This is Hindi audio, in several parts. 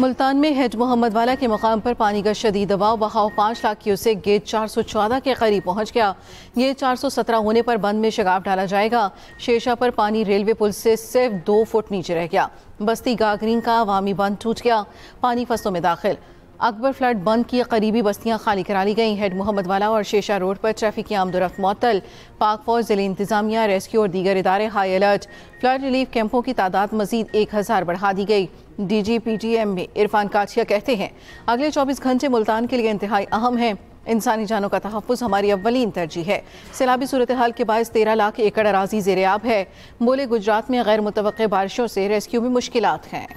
मुल्तान में हेज मोहम्मद वाला के मकाम पर पानी का शदीद दबाव, बहाव 5 लाख क्यूसेक गेज 414 के करीब पहुंच गया। ये 417 होने पर बंद में शगाफ डाला जाएगा। शेरशाह पर पानी रेलवे पुल से सिर्फ 2 फुट नीचे रह गया। बस्ती गागरीन का अवामी बंद टूट गया, पानी फसलों में दाखिल। अकबर फ्लड बंद की करीबी बस्तियां खाली करा ली गई। हेड मोहम्मद वाला और शेरशाह रोड पर ट्रैफिक की आमदोरफ्त मुअत्तल। पाक फौज, जिले इंतजामिया, रेस्क्यू और दीगर इदारे हाई अलर्ट। फ्लड रिलीफ कैंपों की तादाद मजीद 1000 बढ़ा दी गई। DGPTM में इरफान काछिया कहते हैं, अगले 24 घंटे मुल्तान के लिए इंतहाई अहम हैं। इंसानी जानों का तहफ़्फ़ुज़ हमारी अव्वलीन तरजीह है। सैलाबी सूरत हाल के बायस 13 लाख एकड़ अराजी ज़ेर-ए-आब है। बोले, गुजरात में गैर मुतवक्के बारिशों से रेस्क्यू में मुश्किलात हैं।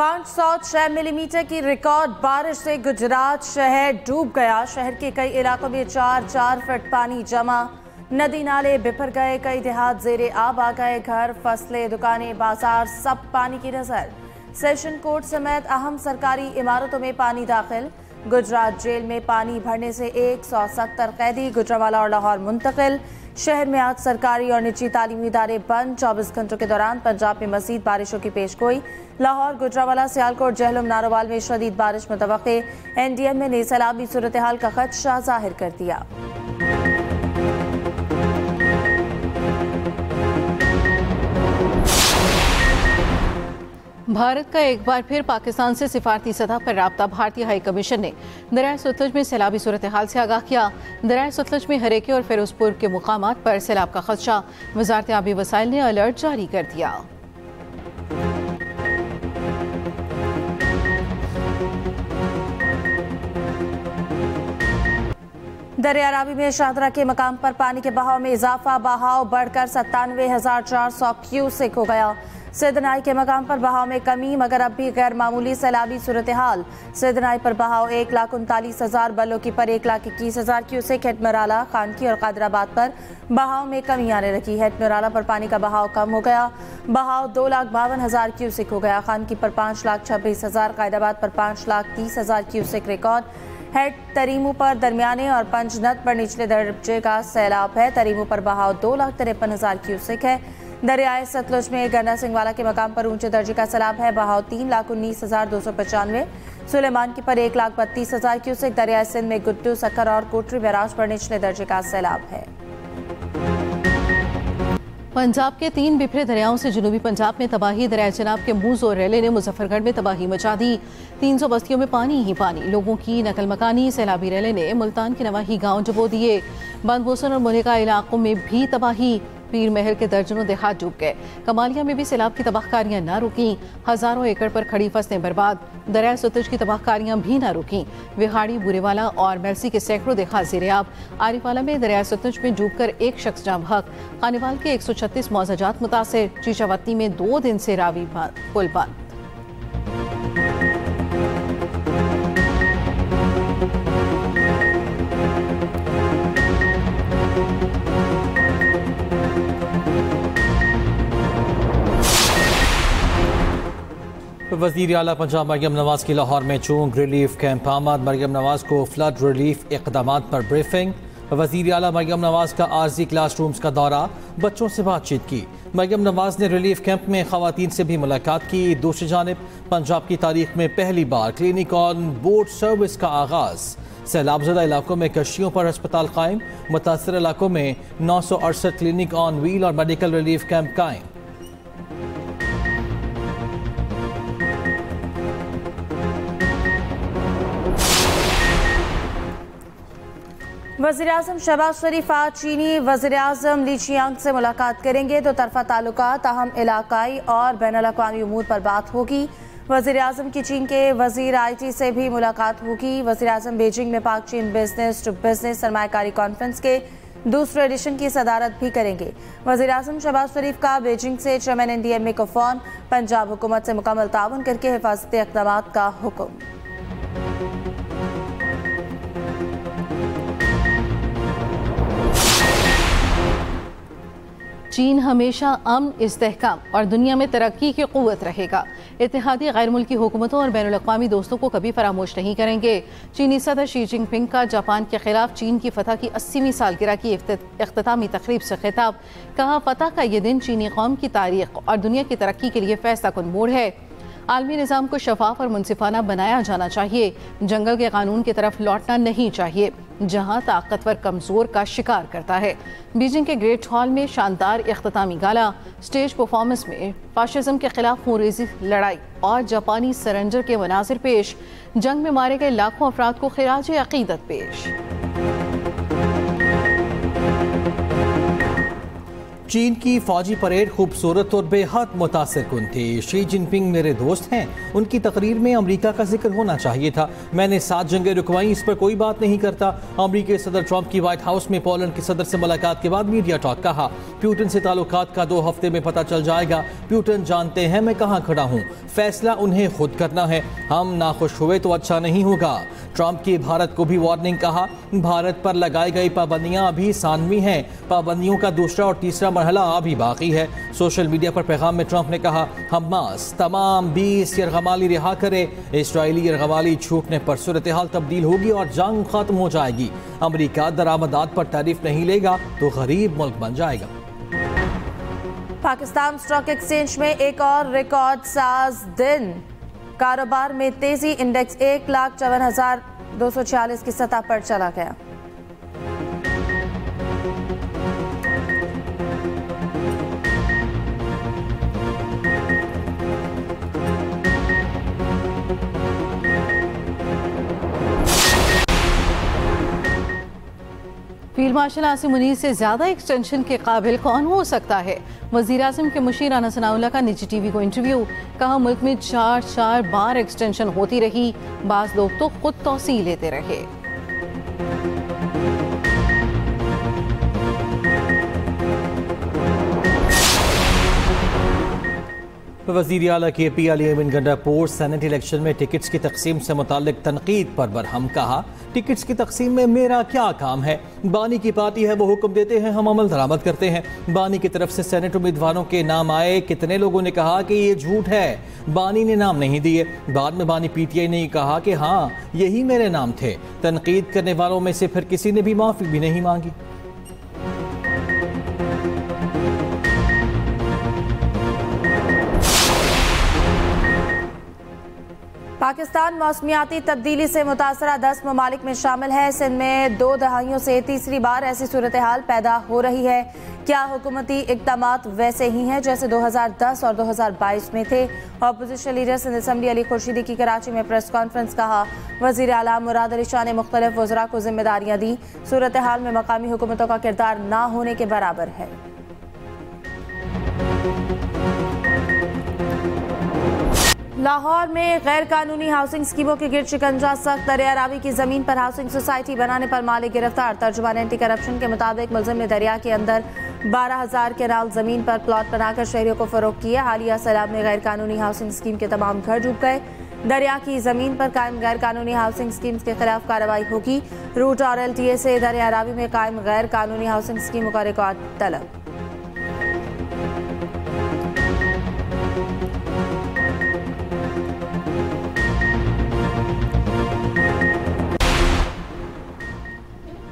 पाँच 506 मिलीमीटर की रिकॉर्ड बारिश से गुजरात शहर डूब गया। शहर के कई इलाकों में 4-4 फुट पानी जमा, नदी नाले बिफर गए, कई देहात ज़ेरे आब आ गए। घर, फसलें, दुकानें, बाजार सब पानी की नजर। सेशन कोर्ट समेत अहम सरकारी इमारतों में पानी दाखिल। गुजरात जेल में पानी भरने से 170 कैदी गुजरावाला और लाहौर मुंतकिल। शहर में आज सरकारी और निजी तालीमी इदारे बंद। 24 घंटों के दौरान पंजाब में मजीद बारिशों की पेशगोई। लाहौर, गुजरावाला, सियालकोट, जहलम, नारोवाल में शदीद बारिश मुतवक्के। NDM ने सैलाबी सूरत हाल का खदशा जाहिर कर दिया। भारत का एक बार फिर पाकिस्तान से सिफारती सतह पर राब्ता। भारतीय हाई कमीशन ने दरिया सतलुज में सैलाबी सूरत हाल से आगाह किया। दरिया सतलुज में हरेके और फिरोजपुर के मुकामात पर सैलाब का खदशा। वजारत आबी वसाइल ने अलर्ट जारी कर दिया। दरिया रावी में शाहदरा के मकाम पर पानी के बहाव में इजाफा, बहाव बढ़कर 97,400 क्यूसेक हो गया। सिद्धनाई के मकाम पर बहाव में कमी, मगर अब भी गैर मामूली सैलाबी सूरत हाल। सिद्धनाई पर बहाव 1,39,000, बलोकी पर 1,21,000 क्यूसेक। हेटमराला, खानकी और कादराबाद पर बहाव में कमी आने लगी। हेटमराला पर पानी का बहाव कम हो गया, बहाव 2,52,000 क्यूसेक हो गया। खानकी पर 5,26,000, कायदाबाद पर 5,30,000 क्यूसेक रिकॉर्ड। हेड तरीमू पर दरमियाने और पंचनद पर निचले दर्जे का सैलाब है। तरीमू पर बहाव 2,53,000 क्यूसेक है। दरियाए सतलुज में गंडा सिंह वाला के मकाम पर ऊंचे दर्जे का सैलाब है, बहाव 3,19,295। सुलेमान की पर 1,32,000 क्यूसेक। दरियाए सिंध में गुड्डू, सक्कर और कोटरी बैराज पर निचले दर्जे का सैलाब है। पंजाब के 3 बिखरे दरियाओं से जुनूबी पंजाब में तबाही। दरिया चनाब के मुंह जोर रेले ने मुजफ्फरगढ़ में तबाही मचा दी। 300 बस्तियों में पानी ही पानी, लोगों की नकल मकानी। सैलाबी रेले ने मुल्तान के नवाही गांव डुबो दिए। बंदबोसन और मुनिका इलाकों में भी तबाही। पीर महल के दर्जनों देहात डूब गए। कमालिया में भी सैलाब की तबाहकारियां ना रुकी। हजारों एकड़ पर खड़ी फसलें बर्बाद। दरिया सतलुज की तबाहकारियां भी ना रुकी। विहाड़ी, बुरेवाला और मेलसी के सैकड़ों देहात ज़ेर-ए-आब। आरिफवाला में दरिया सतलुज में डूबकर एक शख्स जाँ बहक। खानेवाल के 136 मौजाजात मुतासिर। चीचावती में 2 दिन से रावी पुल बंद। वज़ीर आला पंजाब मरियम नवाज की लाहौर में चूंक रिलीफ कैंप आमद। मरियम नवाज को फ्लड रिलीफ इक़दामात पर ब्रीफिंग। वज़ीर आला मरियम नवाज का आर्जी क्लासरूम्स का दौरा, बच्चों से बातचीत की। मरियम नवाज ने रिलीफ कैंप में ख़वातीन से भी मुलाकात की। दूसरी जानिब पंजाब की तारीख में पहली बार क्लिनिक ऑन बोर्ड सर्विस का आगाज़। सैलाबज़दा इलाकों में कश्तियों पर अस्पताल कायम। मुतासर इलाकों में 968 क्लिनिक ऑन व्हील और मेडिकल रिलीफ कैंप कायम। वज़ीर-ए-आज़म शहबाज शरीफ आज चीनी वज़ीर-ए-आज़म ली चियांग से मुलाकात करेंगे। दो तरफ़ा ताल्लुकात, अहम इलाकाई और बैनुल-अक़वामी उमूर पर बात होगी। वज़ीर-ए-आज़म की चीन के वज़ीर IT से भी मुलाकात होगी। वज़ीर-ए-आज़म बीजिंग में पाक चीन बिजनेस टू बिजनेस सरमायाकारी कॉन्फ्रेंस के दूसरे एडिशन की सदारत भी करेंगे। वज़ीर-ए-आज़म शहबाज शरीफ का बीजिंग से चेयरमैन NDMA को फ़ोन। पंजाब हुकूमत से मुकम्मल ताउन करके हिफाजती इक़दामात का हुक्म। चीन हमेशा अमन, इस्तेहकाम और दुनिया में तरक्की की क़ुव्वत रहेगा। इत्तेहादी गैर मुल्की हुकूमतों और बैनुल अक़वामी दोस्तों को कभी फरामोश नहीं करेंगे। चीनी सदर शी जिनपिंग का जापान के खिलाफ चीन की फतह की 80वीं सालगिरह की इख्तितामी तकरीब से खिताब। कहा, फतह का ये दिन चीनी कौम की तारीख और दुनिया की तरक्की के लिए फैसला कुन मोड़ है। आलमी निज़ाम को शफाफ और मुनसिफाना बनाया जाना चाहिए। जंगल के कानून की तरफ लौटना नहीं चाहिए जहां ताकतवर कमज़ोर का शिकार करता है। बीजिंग के ग्रेट हॉल में शानदार इख्तितामी गाला। स्टेज परफॉर्मेंस में फाशिज्म के खिलाफ खूनरेज़ी लड़ाई और जापानी सरेंडर के मनाजिर पेश। जंग में मारे गए लाखों अफराद को खिराज अकीदत पेश। चीन की फौजी परेड खूबसूरत और बेहद मुतासिर कुन थी। शी जिनपिंग मेरे दोस्त हैं, उनकी तकरीर में अमेरिका का जिक्र होना चाहिए था। मैंने 7 जंगें रुकवाई, इस पर कोई बात नहीं करता। अमेरिकी सदर ट्रंप की व्हाइट हाउस में पोलैंड के सदर से मुलाकात के बाद मीडिया टॉक। कहा, प्यूटन से ताल्लुकात का 2 हफ्ते में पता चल जाएगा। प्यूटन जानते हैं मैं कहाँ खड़ा हूँ, फैसला उन्हें खुद करना है। हम नाखुश हुए तो अच्छा नहीं होगा। ट्रंप की भारत को भी वार्निंग। कहा, भारत पर लगाई गई पाबंदियां अभी सानवी हैं, पाबंदियों का दूसरा और तीसरा मरहला अभी बाकी है। सोशल मीडिया पर पैगाम में ट्रंप ने कहा, हमास तमाम 20 यरगमाली रिहा करे। इस्राएली यरगमाली छूटने पर सूरत हाल तब्दील होगी और जंग खत्म हो जाएगी। अमेरिका दरामदात पर टैरिफ नहीं लेगा तो गरीब मुल्क बन जाएगा। पाकिस्तान स्टॉक एक्सचेंज में एक और रिकॉर्ड साज दिन। कारोबार में तेजी, इंडेक्स 1,54,246 की सतह पर चला गया। फील्ड मार्शल आसिम मुनीर से ज्यादा एक्सटेंशन के काबिल कौन हो सकता है? वजीर आज़म के मुशीर राना सनाउल्लाह का निजी टीवी को इंटरव्यू। कहा, मुल्क में 4 बार एक्सटेंशन होती रही, बाज़ लोग तो खुद तौसीह लेते रहे। वज़ीर आला के पी अली अमीन गंडापुर सेनेट इलेक्शन में टिकट्स की तकसीम से मुताल्लिक तनकीद पर बरहम। कहा, टिकट्स की तकसीम में मेरा क्या काम है? बानी की पार्टी है, वो हुक्म देते हैं, हम अमल दरामद करते हैं। बानी की तरफ से सेनेट उम्मीदवारों के नाम आए, कितने लोगों ने कहा कि ये झूठ है, बानी ने नाम नहीं दिए। बाद में बानी पीटीआई ने कहा कि हाँ यही मेरे नाम थे। तनकीद करने वालों में से फिर किसी ने भी माफ़ी भी नहीं मांगी। पाकिस्तान मौसमियाती तब्दीली से मुतासरा 10 ममालिक में शामिल है। सिंध में 2 दहाइयों से तीसरी बार ऐसी सूरत हाल पैदा हो रही है। क्या हुकूमती इक़दामात वैसे ही हैं जैसे 2010 और 2022 में थे? Opposition leader Sindh assembly Ali Khurshidi की कराची में प्रेस कॉन्फ्रेंस। कहा, वज़ीर आला मुराद अली शाह ने मुख्तलिफ वज़रा को जिम्मेदारियाँ दी। सूरत हाल में मकामी हुकूमतों का किरदार ना होने के बराबर है। लाहौर में गैर कानूनी हाउसिंग स्कीमों के गिरद शिकंजा सख्त। दरिया रावी की जमीन पर हाउसिंग सोसाइटी बनाने पर मालिक गिरफ्तार। तर्जुमान एंटी करप्शन के मुताबिक मुलजिम ने दरिया के अंदर 12,000 केनाल जमीन पर प्लॉट बनाकर शहरियों को फरोख्त किया। हालिया सैलाब में गैर कानूनी हाउसिंग स्कीम के तमाम घर डूब गए। दरिया की जमीन पर कायम गैर कानूनी हाउसिंग स्कीम्स के खिलाफ कार्रवाई होगी। रूट और LTA से दरिया रावी में कायम गैर कानूनी हाउसिंग स्कीमों का रिकॉर्ड तलब।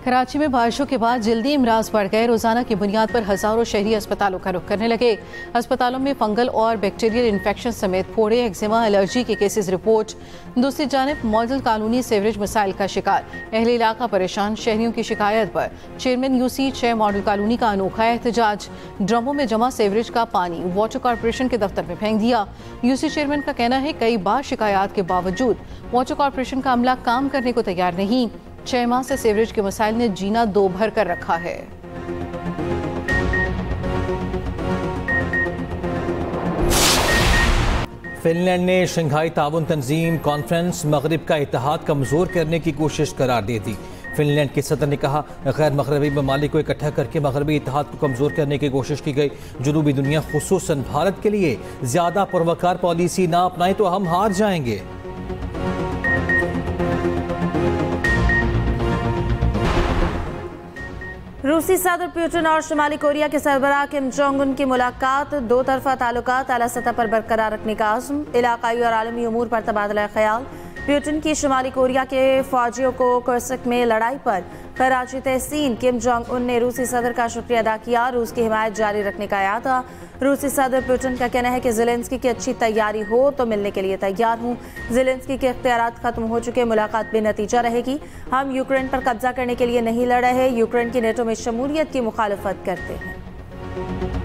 कराची में बारिशों के बाद जल्दी इमराज बढ़ गए। रोजाना की बुनियाद पर हजारों शहरी अस्पतालों का रुख करने लगे। अस्पतालों में फंगल और बैक्टीरियल इन्फेक्शन समेत फोड़े, एक्जिमा, एलर्जी के केसेस रिपोर्ट। दूसरी जानिब मॉडल कॉलोनी सेवरेज मसाइल का शिकार। अहले इलाका परेशान। शहरियों की शिकायत पर चेयरमैन UC 6 मॉडल कॉलोनी का अनोखा एहतजाज। ड्रमों में जमा सेवरेज का पानी वाटर कॉरपोरेशन के दफ्तर में फेंक दिया। UC चेयरमैन का कहना है कई बार शिकायत के बावजूद वाटर कॉरपोरेशन का अमला काम करने को तैयार नहीं। 6 माह से सेवरेज के मसाइल ने जीना दो भर कर रखा है। फिनलैंड ने शंघाई ताउन तंजीम कॉन्फ्रेंस मगरिब का इत्तेहाद कमज़ोर करने की कोशिश करार दे दी। फिनलैंड के सदर ने कहा, गैर मगरबी ममालिक को इकट्ठा करके मगरबी इत्तेहाद को कमज़ोर करने की कोशिश की गई। जनूबी दुनिया खुसूसन भारत के लिए ज़्यादा पुरवकार पॉलिसी ना अपनाए तो हम हार जाएंगे। रूस रूसी सदर पुतिन और शुमाली कोरिया के सरबराह किम जोंग उन की मुलाकात, दो तरफा ताल्लुकात आला सतह पर बरकरार रखने का आज़म, इलाकाई और आलमी उमूर पर तबादला ख्याल। पुतिन की शुमाली कोरिया के फौजियों को कुर्स्क में लड़ाई पर खराजी तहसीन, किम जोंग उन ने रूसी सदर का शुक्रिया अदा किया, रूस की हिमायत जारी रखने का यादा। रूसी सदर पुतिन का कहना है कि ज़ेलेंस्की की अच्छी तैयारी हो तो मिलने के लिए तैयार हूँ। ज़ेलेंस्की के इख्तियारात खत्म हो चुके, मुलाकात बेनतीजा रहेगी। हम यूक्रेन पर कब्जा करने के लिए नहीं लड़ रहे, यूक्रेन की नेटो में शमूलियत की मुखालफत करते हैं।